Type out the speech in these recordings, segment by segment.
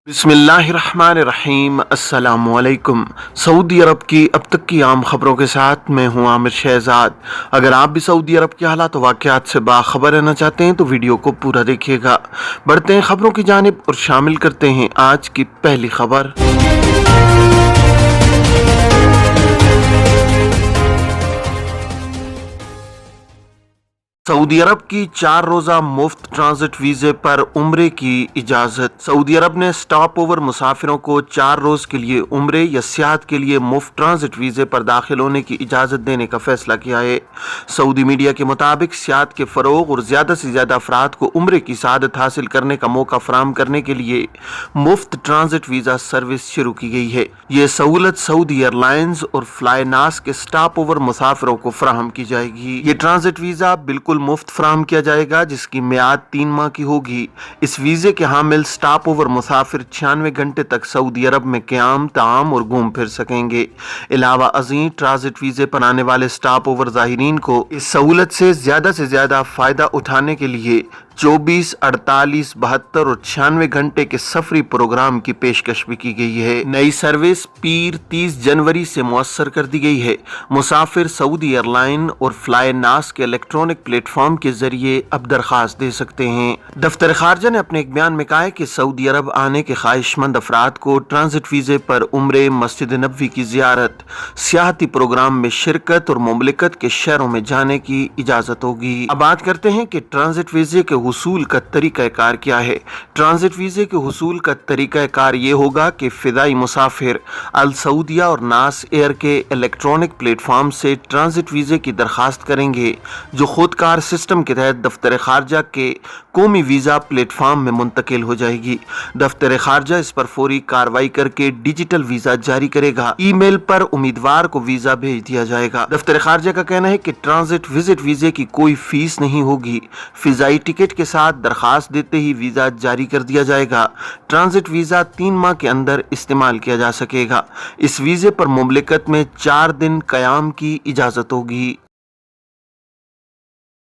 बिस्मिल्लाहिर्रहमानिर्रहीम। अस्सलामुअलैकुम। सऊदी अरब की अब तक की आम खबरों के साथ मैं हूं आमिर शहजाद। अगर आप भी सऊदी अरब के हालात वाक़यात से बाखबर रहना चाहते हैं तो वीडियो को पूरा देखिएगा। बढ़ते हैं खबरों की जानिब और शामिल करते हैं आज की पहली खबर। सऊदी अरब की 4 रोज़ा मुफ्त ट्रांजिट वीज़े पर उम्रे की इजाज़त। सऊदी अरब ने स्टॉप ओवर मुसाफिरों को 4 रोज़ के लिए उम्रे या सियाहत के लिए मुफ्त ट्रांजिट वीज़े पर दाखिल होने की इजाज़त देने का फैसला किया है। सऊदी मीडिया के मुताबिक सियाहत के फ़रोग़ और ज़्यादा से ज़्यादा अफराद को उम्रे की सआदत हासिल करने का मौका फराहम करने के लिए मुफ्त ट्रांजिट वीज़ा सर्विस शुरू की गई है। ये सहूलत सऊदी एयरलाइंस और फ्लाईनास के स्टॉप ओवर मुसाफिरों को फराहम की जाएगी। ये ट्रांजिट वीज़ा बिल्कुल मुफ्त फराहम किया जाएगा, जिसकी मियाद 3 माह की होगी। इस वीज़े के हामिल स्टॉप ओवर मुसाफिर 96 घंटे तक सऊदी अरब में क़याम, ताम और घूम फिर सकेंगे। अलावा अज़ीम ट्रांजिट वीज़े पर आने वाले स्टॉप ओवर ज़ाहिरीन को इस सहूलत से ज़्यादा फ़ायदा उठाने के लिए 24, 48, 72 और 96 घंटे के सफरी प्रोग्राम की पेशकश भी की गई है। नई सर्विस पीर 30 जनवरी से मुअस्सर कर दी गई है। मुसाफिर सऊदी एयरलाइन और फ्लाईनास के इलेक्ट्रॉनिक प्लेटफॉर्म के जरिए अब दरख्वास्त दे सकते हैं। दफ्तर खारजा ने अपने एक बयान में कहा है कि सऊदी अरब आने के ख्वाहिशमंद अफराद को ट्रांजिट वीज़े पर उम्रे, मस्जिद नबवी की ज़ियारत, सियाहती प्रोग्राम में शिरकत और मुमलिकत के शहरों में जाने की इजाज़त होगी। अब बात करते हैं कि ट्रांजिट वीज़े के हुसूल का तरीक़ाकार क्या है। ट्रांजिट वीज़े के हुसूल का तरीक़ाकार ये होगा कि फ़िदाई मुसाफिर अल सऊदिया और नास एयर के इलेक्ट्रॉनिक प्लेटफॉर्म से ट्रांजिट वीज़े की दरख्वास्त करेंगे, जो खुदकार सिस्टम के तहत दफ्तर खारजा के कौमी वीज़ा प्लेटफॉर्म में मुंतकिल हो जाएगी। दफ्तर खारजा इस पर फौरी कार्रवाई करके डिजिटल वीज़ा जारी करेगा। ईमेल पर उम्मीदवार को वीज़ा भेज दिया जाएगा। दफ्तर खारजा का कहना है कि ट्रांजिट विजिट वीज़े की कोई फीस नहीं होगी। फ़िज़ाई टिकट के साथ दरख्वास्त देते ही वीज़ा जारी कर दिया जाएगा। ट्रांजिट वीज़ा 3 माह के अंदर इस्तेमाल किया जा सकेगा। इस वीज़े पर मुमलिकत में 4 दिन क़याम की इजाज़त होगी।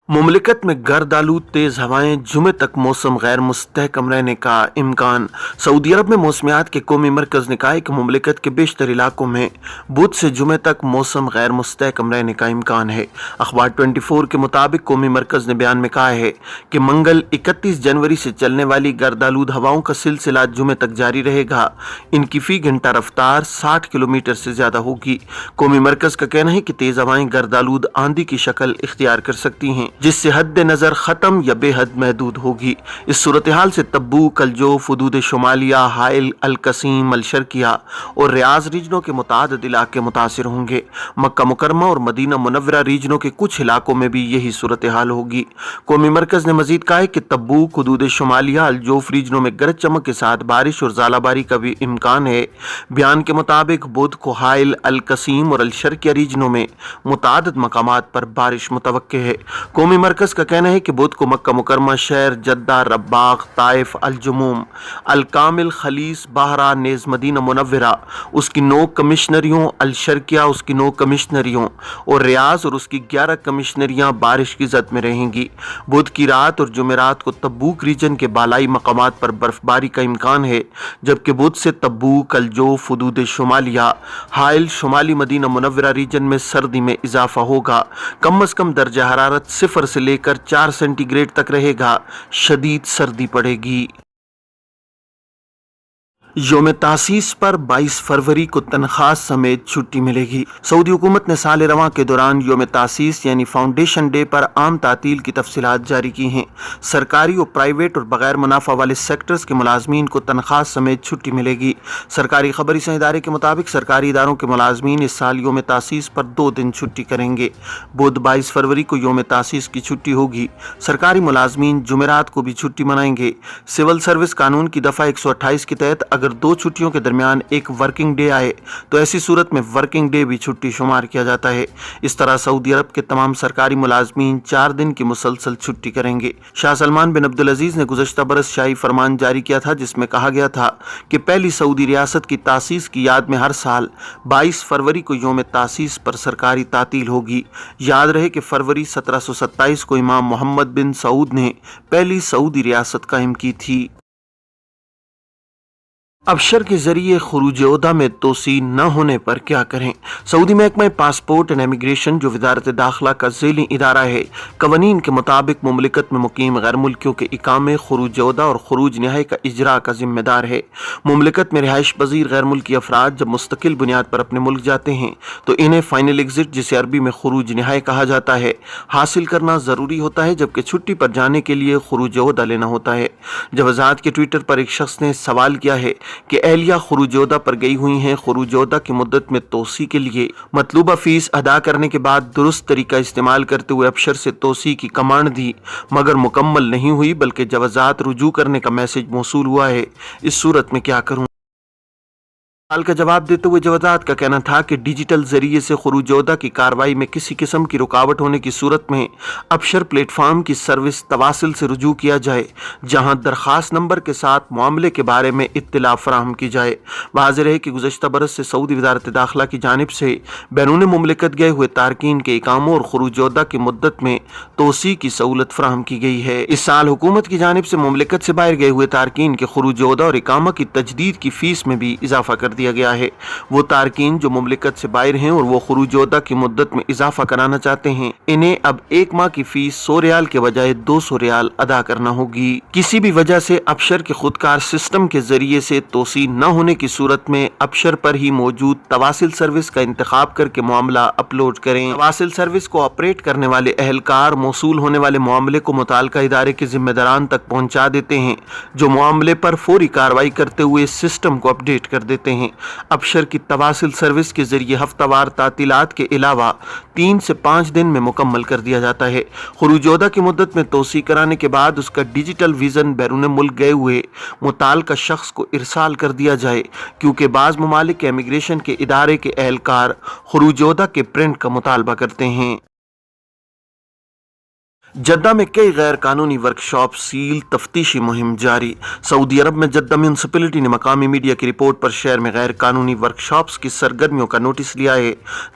मुमलिकत में गर्द आलूद तेज़ हवाएं, जुमे तक मौसम गैर मुस्तहकम रहने का इम्कान। सऊदी अरब में मौसमियात के कौमी मरकज़ ने कहा है कि मुमलिकत के बेशतर इलाकों में बुध से जुमे तक मौसम गैर मुस्तहकम रहने का इम्कान है। अखबार 24 के मुताबिक कौमी मरकज़ ने बयान में कहा है कि मंगल 31 जनवरी से चलने वाली गर्द आलूद हवाओं का सिलसिला जुमे तक जारी रहेगा। इनकी फ़ी घंटा रफ्तार 60 किलोमीटर से ज़्यादा होगी। कौमी मरकज़ का कहना है कि तेज़ हवाएं गर्द आलूद आंधी की शक्ल इख्तियार कर सकती हैं, जिससे हद नज़र ख़त्म या बेहद महदूद होगी। इस सूरत हाल से तब्बूक, अल-जोफ, हुदूद शुमालिया, हाइल, अल-कसीम, अल-शर्किया और रियाज़ रीजनों के मुतादिद इलाके मुतासिर होंगे। मक्का मुकरमा और मदीना मुनव्वरा रीजनों के कुछ इलाकों में भी यही सूरत हाल होगी। कौमी मरकज़ ने मजीद कहा है कि तब्बूक, हुदूद शुमालिया, अल-जोफ रीजनों में गरज चमक के साथ बारिश और ज़ालाबारी का भी इम्कान है। बयान के मुताबिक बुध को हाइल, अल-कसीम और अल-शर्किया रीजनों में मुतादिद मकामात पर बारिश मुतवक्के है। कौमी मरकज़ का कहना है कि बुध को मक्का मुकरमा शहर, जद्दा, रब्बाग, ताइफ, अल-जुमूम, अल-कामिल, खलीस, बहरा नेज़ मदीना मुनव्वरा, उसकी 9 कमिश्नरियों, अल-शर्किया उसकी 9 कमिश्नरियों और रियाज़ और उसकी 11 कमिश्नरियाँ बारिश की ज़द में रहेंगी। बुध की रात और जुमेरात को तब्बूक रीजन के बालाई मकामात पर बर्फबारी का इम्कान है, जबकि बुध से तब्बूक, अल-जोफ, हुदूद शुमालिया, हाइल, शुमाली मदीना मुनव्वरा रीजन में सर्दी में इजाफा होगा। कम अज़ कम दर्जा हरारत 0 से लेकर 4 सेंटीग्रेड तक रहेगा। शदीद सर्दी पड़ेगी। योम तासीस पर 22 फरवरी को तनख्वाह समेत छुट्टी मिलेगी। सऊदी हुकूमत ने साल रवां के दौरान योम तासीस यानी फाउंडेशन डे पर आम तातील की तफसीलात जारी की हैं। सरकारी और प्राइवेट और बगैर मुनाफा वाले सेक्टर्स के मुलाजमीन को तनख्वाह समेत छुट्टी मिलेगी। सरकारी खबरी इदारे के मुताबिक सरकारी इदारों के मुलाजमीन इस साल योम तासीस पर 2 दिन छुट्टी करेंगे। बुध 22 फरवरी को योम तासीस की छुट्टी होगी। सरकारी मुलाजमीन जुमेरात को भी छुट्टी मनाएंगे। सिविल सर्विस कानून की दफ़ा 128 के तहत अगर 2 छुट्टियों के दरमियान एक वर्किंग डे आए तो ऐसी सूरत में वर्किंग डे भी छुट्टी शुमार किया जाता है। इस तरह सऊदी अरब के तमाम सरकारी मुलाजमीन 4 दिन की मुसलसल छुट्टी करेंगे। शाह सलमान बिन अब्दुल अजीज ने गुज़श्ता बरस शाही फरमान जारी किया था, जिसमें कहा गया था कि पहली सऊदी रियासत की तासीस की याद में हर साल 22 फरवरी को योम तासीस पर सरकारी तातील होगी। याद रहे कि फरवरी 1727 को इमाम मोहम्मद बिन सऊद ने पहली सऊदी रियासत कायम की थी। अबशर के जरिए खरूज ओहदा में तोसी न होने पर क्या करें। सऊदी महकमा पासपोर्ट एंड इमिग्रेशन जो वजारत दाखिला का ज़ेली इदारा है, कवानीन के मुताबिक मुमलिकत में मुकीम गैर मुल्कियों के इकामे, खरूज ओहदा और खरूज नहाई का इजरा का जिम्मेदार है। मुमलिकत में रिहाइश पजीर गैर मुल्की अफराद जब मुस्तकिल बुनियाद पर अपने मुल्क जाते हैं तो इन्हें फाइनल एग्जिट, जिसे अरबी में खरूज नहाई कहा जाता है, हासिल करना ज़रूरी होता है, जबकि छुट्टी पर जाने के लिए खरूज ओहदा लेना होता है। जवाजात के ट्विटर पर एक शख्स ने सवाल किया है कि एहलिया खरूज ओहदा पर गई हुई हैं, खरूज ओहदा की मुद्दत में तोसी के लिए मतलूबा फीस अदा करने के बाद दुरुस्त तरीका इस्तेमाल करते हुए अबशर से तोसी की कमांड दी, मगर मुकम्मल नहीं हुई बल्कि जवाजात रुजू करने का मैसेज मौसूल हुआ है। इस सूरत में क्या करूं? सवाल का जवाब देते हुए जवाजात का कहना था कि डिजिटल जरिए से खरूज ओहदा की कार्रवाई में किसी किस्म की रुकावट होने की सूरत में अबशर प्लेटफॉर्म की सर्विस तवासिल से रुजू किया जाए, जहां दरखास्त नंबर के साथ मामले के बारे में इत्तला फराहम की जाए। वाज़ेह है कि गुज़श्ता बरस से सऊदी वज़ारत दाखिला की जानिब से बैरून मुमलिकत गए हुए तारकीन के इकामों और खरूज ओहदा की मुद्दत में तोसी की सहूलत फराहम की गई है। इस साल हुकूमत की जानिब से मुमलिकत से बाहर गए हुए तारकीन के खरूज ओहदा और इकामा की तजदीद की फीस में भी इजाफा कर दिया गया है। वो तारकीन जो मुमलिकत से बाहर हैं और वो खरूज ओहदा की मुद्दत में इजाफा कराना चाहते हैं, इन्हें अब एक माह की फीस 100 रियाल के बजाय 200 रियाल अदा करना होगी। किसी भी वजह से अबशर के खुदकार सिस्टम के जरिए से तोसी न होने की सूरत में अबशर पर ही मौजूद तवासिल सर्विस का इंतखाब करके मामला अपलोड करें। तवासिल सर्विस को ऑपरेट करने वाले अहलकार मौसूल होने वाले मामले को मुताल्लिका इदारे के जिम्मेदारान तक पहुंचा देते हैं, जो मामले पर फौरी कार्रवाई करते हुए सिस्टम को अपडेट कर देते हैं। अबशर की तवासिल सर्विस के जरिए हफ्तावार तातीलात के अलावा 3 से 5 दिन में मुकम्मल कर दिया जाता है। खरूज ओहदा की मुद्दत में तोसी कराने के बाद उसका डिजिटल विजन बैरून मुल्क गए हुए मुताल्लिका शख्स को इरसाल कर दिया जाए, क्योंकि बाज़ ममालिक के इमिग्रेशन के इदारे के एहलकार खरूज ओहदा के प्रिंट का मुतालबा करते हैं। जद्दा में कई गैर कानूनी वर्कशॉप सील, तफ्तीशी मुहिम जारी। सऊदी अरब में जद्दा म्यूनसिपलिटी ने मकामी मीडिया की रिपोर्ट पर शहर में गैर कानूनी वर्कशॉप्स की सरगर्मियों का नोटिस लिया है।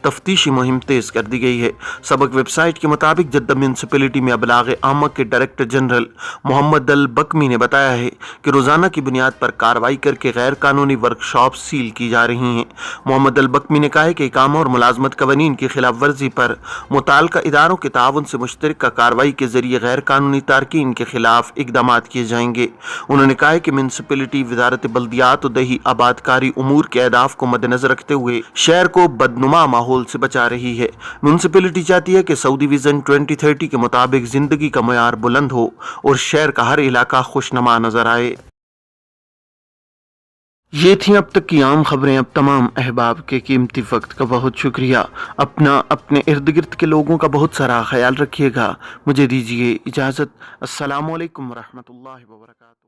तफ्तीशी मुहिम तेज कर दी गई है। सबक वेबसाइट के मुताबिक जद्दा म्यूनसिपलिटी में अबलाग आमा के डायरेक्टर जनरल मोहम्मद अल बकमी ने बताया है कि रोजाना की बुनियाद पर कार्रवाई करके गैर कानूनी वर्कशॉप सील की जा रही हैं। मोहम्मद अल बकमी ने कहा है कि इकामा और मुलाजमत कवानीन की खिलाफ वर्जी पर मुताल्लिका इदारों के ताउन से मुश्तरका कार्रवाई के जरिए गैर कानूनी तारकीन के खिलाफ इकदामात किए जाएंगे। उन्होंने कहा है कि म्यूनसिपलिटी वजारत बल्दियात और दही आबादकारी उमूर के अहदाफ को मद्देनजर रखते हुए शहर को बदनुमा माहौल से बचा रही है। म्यूनसिपलिटी चाहती है कि सऊदी विजन 2030 के मुताबिक जिंदगी का मयार बुलंद हो और शहर का हर इलाका खुशनुमा नजर आए। ये थी अब तक की आम खबरें। अब तमाम अहबाब के कीमती वक्त का बहुत शुक्रिया। अपना अपने इर्द गिर्द के लोगों का बहुत सारा ख्याल रखिएगा। मुझे दीजिए इजाज़त। अस्सलामु अलैकुम वरहमतुल्लाहि वबरकातुहू।